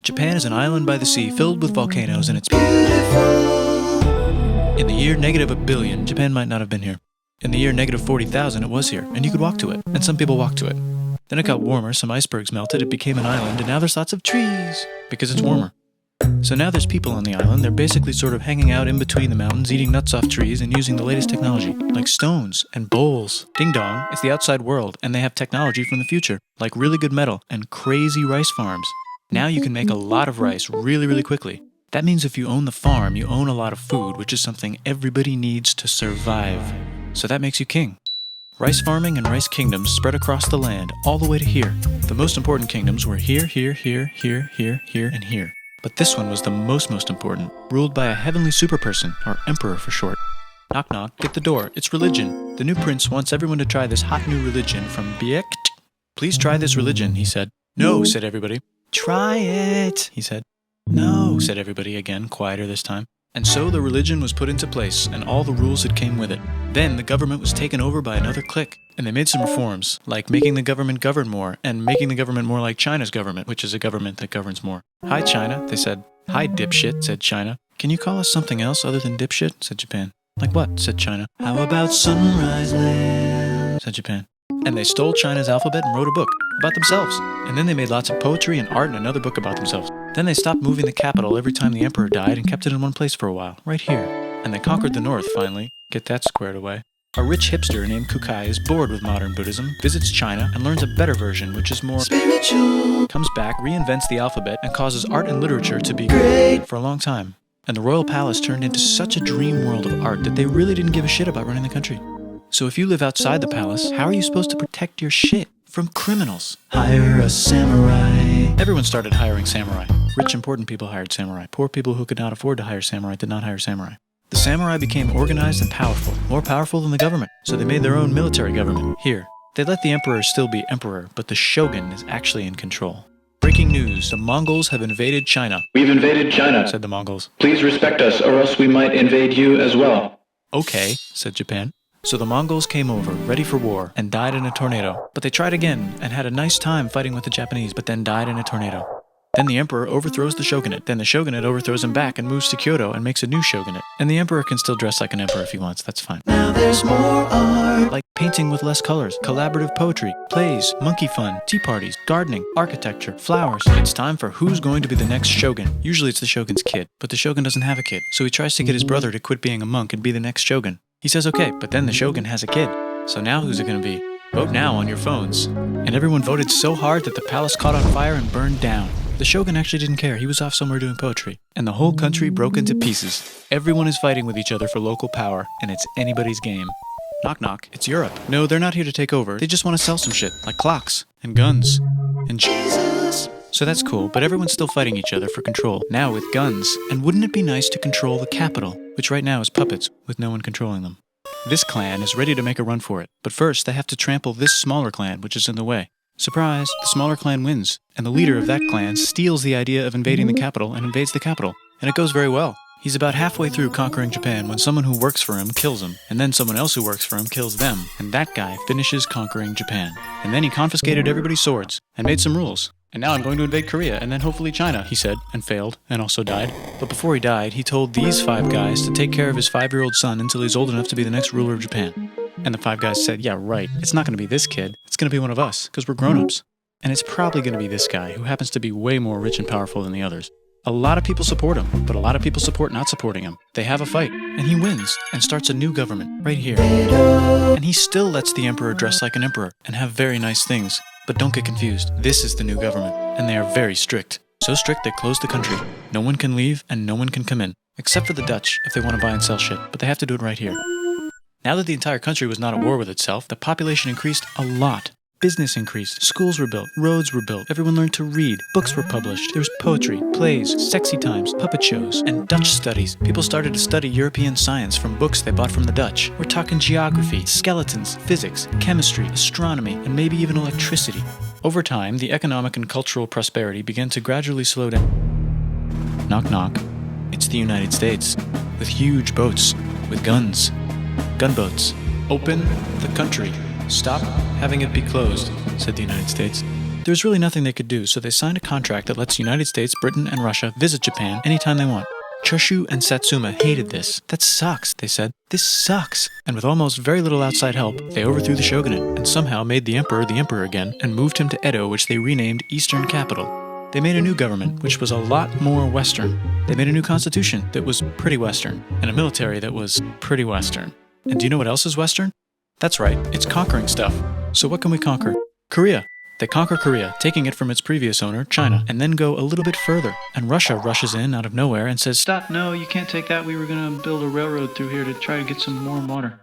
Japan is an island by the sea filled with volcanoes, and it's beautiful. In the year -1 billion, Japan might not have been here. In the year -40,000, it was here, and you could walk to it, and some people walked to it. Then it got warmer, some icebergs melted, it became an island, and now there's lots of trees, because it's warmer. So now there's people on the island. They're basically sort of hanging out in between the mountains, eating nuts off trees, and using the latest technology, like stones and bowls. Ding dong, it's the outside world, and they have technology from the future, like really good metal and crazy rice farms. Now you can make a lot of rice really, really quickly. That means if you own the farm, you own a lot of food, which is something everybody needs to survive. So that makes you king. Rice farming and rice kingdoms spread across the land, all the way to here. The most important kingdoms were here, here, here, here, here, here, and here. But this one was the most important, ruled by a heavenly superperson, or emperor for short. Knock knock, get the door, it's religion. The new prince wants everyone to try this hot new religion from Biekt. Please try this religion, he said. No, said everybody. Try it, he said. No, said everybody again, quieter this time. And so the religion was put into place, and all the rules that came with it. Then the government was taken over by another clique, and they made some reforms, like making the government govern more, and making the government more like China's government, which is a government that governs more. Hi, China, they said. Hi, dipshit, said China. Can you call us something else other than dipshit, said Japan. Like what, said China. How about Sunrise Land, said Japan. And they stole China's alphabet and wrote a book about themselves. And then they made lots of poetry and art and another book about themselves. Then they stopped moving the capital every time the emperor died and kept it in one place for a while, right here. And they conquered the north, finally. Get that squared away. A rich hipster named Kukai is bored with modern Buddhism, visits China, and learns a better version, which is more spiritual. Comes back, reinvents the alphabet, and causes art and literature to be great for a long time. And the royal palace turned into such a dream world of art that they really didn't give a shit about running the country. So if you live outside the palace, how are you supposed to protect your shit from criminals? Hire a samurai. Everyone started hiring samurai. Rich, important people hired samurai. Poor people who could not afford to hire samurai did not hire samurai. The samurai became organized and powerful, more powerful than the government. So they made their own military government. Here, they let the emperor still be emperor, but the shogun is actually in control. Breaking news, the Mongols have invaded China. We've invaded China, said the Mongols. Please respect us, or else we might invade you as well. Okay, said Japan. So the Mongols came over, ready for war, and died in a tornado. But they tried again, and had a nice time fighting with the Japanese, but then died in a tornado. Then the emperor overthrows the shogunate. Then the shogunate overthrows him back and moves to Kyoto and makes a new shogunate. And the emperor can still dress like an emperor if he wants, that's fine. Now there's more art. Like painting with less colors, collaborative poetry, plays, monkey fun, tea parties, gardening, architecture, flowers. It's time for who's going to be the next shogun. Usually it's the shogun's kid, but the shogun doesn't have a kid. So he tries to get his brother to quit being a monk and be the next shogun. He says okay, but then the shogun has a kid. So now who's it going to be? Vote now on your phones. And everyone voted so hard that the palace caught on fire and burned down. The shogun actually didn't care. He was off somewhere doing poetry. And the whole country broke into pieces. Everyone is fighting with each other for local power, and it's anybody's game. Knock knock, it's Europe. No, they're not here to take over. They just want to sell some shit, like clocks, and guns, and Jesus. So that's cool, but everyone's still fighting each other for control, now with guns. And wouldn't it be nice to control the capital, which right now is puppets, with no one controlling them? This clan is ready to make a run for it, but first they have to trample this smaller clan, which is in the way. Surprise, the smaller clan wins, and the leader of that clan steals the idea of invading the capital and invades the capital, and it goes very well. He's about halfway through conquering Japan when someone who works for him kills him, and then someone else who works for him kills them, and that guy finishes conquering Japan. And then he confiscated everybody's swords, and made some rules. And now I'm going to invade Korea, and then hopefully China, he said, and failed, and also died. But before he died, he told these 5 guys to take care of his 5-year-old son until he's old enough to be the next ruler of Japan. And the 5 guys said, yeah, right, it's not going to be this kid, it's going to be one of us, because we're grown-ups. And it's probably going to be this guy, who happens to be way more rich and powerful than the others. A lot of people support him, but a lot of people support not supporting him. They have a fight, and he wins, and starts a new government, right here. And he still lets the emperor dress like an emperor, and have very nice things. But don't get confused, this is the new government, and they are very strict. So strict they closed the country. No one can leave, and no one can come in. Except for the Dutch, if they want to buy and sell shit, but they have to do it right here. Now that the entire country was not at war with itself, the population increased a lot. Business increased, schools were built, roads were built, everyone learned to read, books were published, there was poetry, plays, sexy times, puppet shows, and Dutch studies. People started to study European science from books they bought from the Dutch. We're talking geography, skeletons, physics, chemistry, astronomy, and maybe even electricity. Over time, the economic and cultural prosperity began to gradually slow down. Knock knock. It's the United States, with huge boats, with guns. Gunboats. Open the country. Stop having it be closed, said the United States. There's really nothing they could do, so they signed a contract that lets the United States, Britain, and Russia visit Japan anytime they want. Choshu and Satsuma hated this. That sucks, they said. This sucks. And with almost very little outside help, they overthrew the shogunate and somehow made the emperor again and moved him to Edo, which they renamed Eastern Capital. They made a new government, which was a lot more Western. They made a new constitution that was pretty Western, and a military that was pretty Western. And do you know what else is Western? That's right, it's conquering stuff. So what can we conquer? Korea. They conquer Korea, taking it from its previous owner, China, and then go a little bit further. And Russia rushes in out of nowhere and says, "Stop, no, you can't take that. We were going to build a railroad through here to try to get some more water."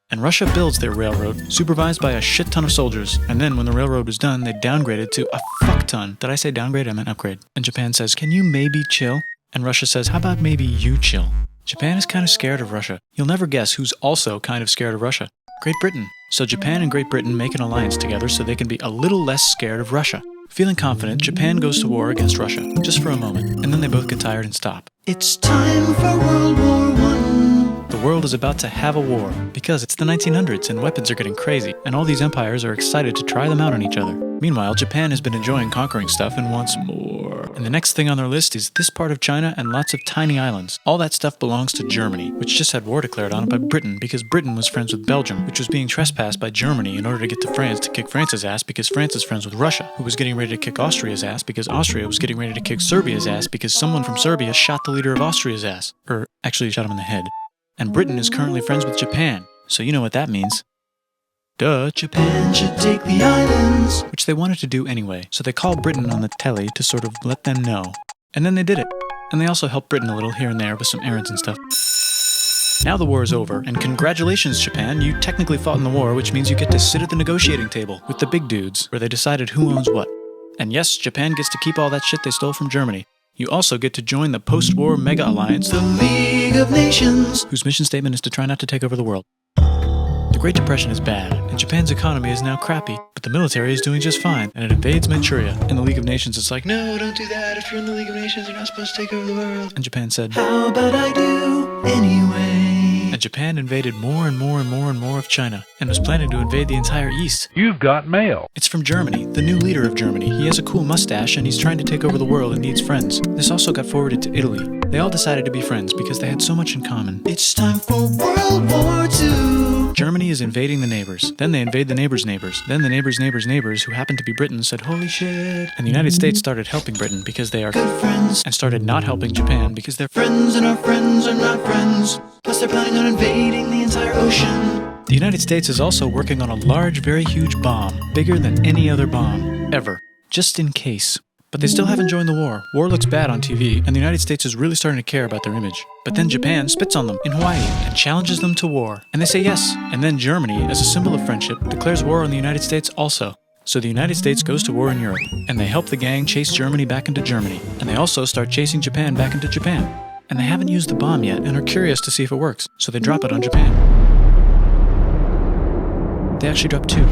And Russia builds their railroad, supervised by a shit ton of soldiers. And then when the railroad was done, they downgraded to a fuck ton. Did I say downgrade? I meant upgrade. And Japan says, "Can you maybe chill?" And Russia says, "How about maybe you chill?" Japan is kind of scared of Russia. You'll never guess who's also kind of scared of Russia. Great Britain. So Japan and Great Britain make an alliance together so they can be a little less scared of Russia. Feeling confident, Japan goes to war against Russia, just for a moment, and then they both get tired and stop. It's time for World War I. The world is about to have a war, because it's the 1900s and weapons are getting crazy, and all these empires are excited to try them out on each other. Meanwhile, Japan has been enjoying conquering stuff and wants more. And the next thing on their list is this part of China and lots of tiny islands. All that stuff belongs to Germany, which just had war declared on it by Britain because Britain was friends with Belgium, which was being trespassed by Germany in order to get to France to kick France's ass because France is friends with Russia, who was getting ready to kick Austria's ass because Austria was getting ready to kick Serbia's ass because someone from Serbia shot the leader of Austria's ass. Or actually shot him in the head. And Britain is currently friends with Japan, so you know what that means. Duh, Japan should take the islands. Which they wanted to do anyway, so they called Britain on the telly to sort of let them know. And then they did it. And they also helped Britain a little here and there with some errands and stuff. Now the war is over, and congratulations, Japan, you technically fought in the war, which means you get to sit at the negotiating table with the big dudes, where they decided who owns what. And yes, Japan gets to keep all that shit they stole from Germany. You also get to join the post-war mega alliance, the League of Nations, whose mission statement is to try not to take over the world. The Great Depression is bad, and Japan's economy is now crappy, but the military is doing just fine, and it invades Manchuria. And the League of Nations is like, "No, don't do that. If you're in the League of Nations, you're not supposed to take over the world." And Japan said, "How about I do anyway?" And Japan invaded more and more and more and more of China, and was planning to invade the entire East. You've got mail. It's from Germany, the new leader of Germany. He has a cool mustache, and he's trying to take over the world and needs friends. This also got forwarded to Italy. They all decided to be friends because they had so much in common. It's time for World War II. Germany is invading the neighbors. Then they invade the neighbors' neighbors. Then the neighbors' neighbors' neighbors, who happened to be Britain, said, "Holy shit." And the United States started helping Britain because they are good friends, and started not helping Japan because they're friends and our friends are not friends. Plus they're planning on invading the entire ocean. The United States is also working on a large, very huge bomb, bigger than any other bomb, ever, just in case. But they still haven't joined the war. War looks bad on TV, and the United States is really starting to care about their image. But then Japan spits on them in Hawaii and challenges them to war. And they say yes. And then Germany, as a symbol of friendship, declares war on the United States also. So the United States goes to war in Europe, and they help the gang chase Germany back into Germany. And they also start chasing Japan back into Japan. And they haven't used the bomb yet and are curious to see if it works, so they drop it on Japan. They actually drop two.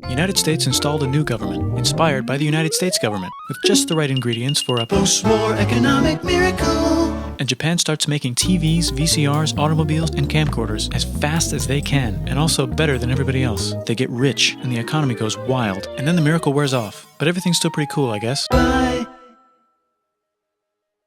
The United States installed a new government, inspired by the United States government, with just the right ingredients for a post-war economic miracle. And Japan starts making TVs, VCRs, automobiles, and camcorders as fast as they can, and also better than everybody else. They get rich, and the economy goes wild, and then the miracle wears off. But everything's still pretty cool, I guess. Bye.